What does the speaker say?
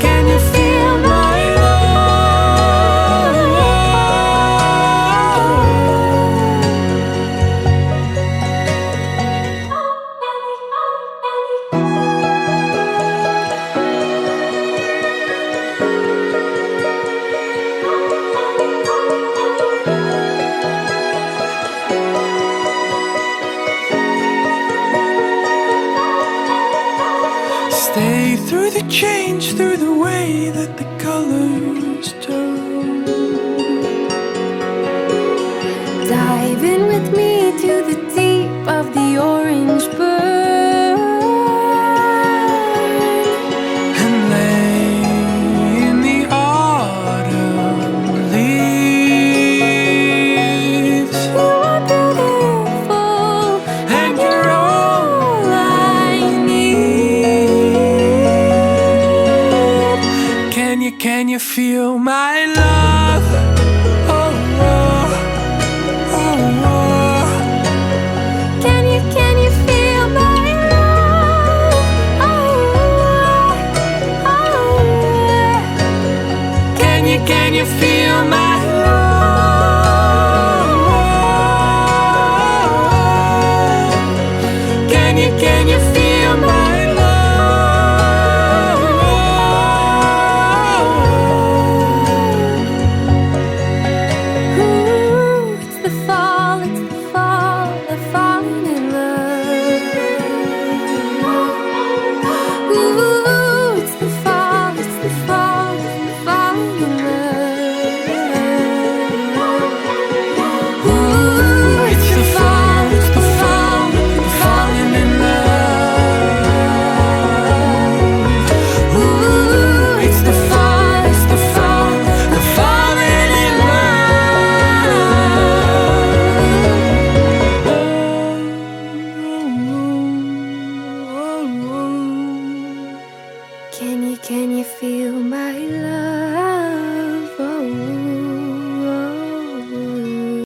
can you feel my Stay through the change, through the way that the colors turn. Dive in with me to the deep of the orange burn. And lay in the autumn leaves. You are beautiful, And you're all all I need. Can you feel my love? Oh, oh.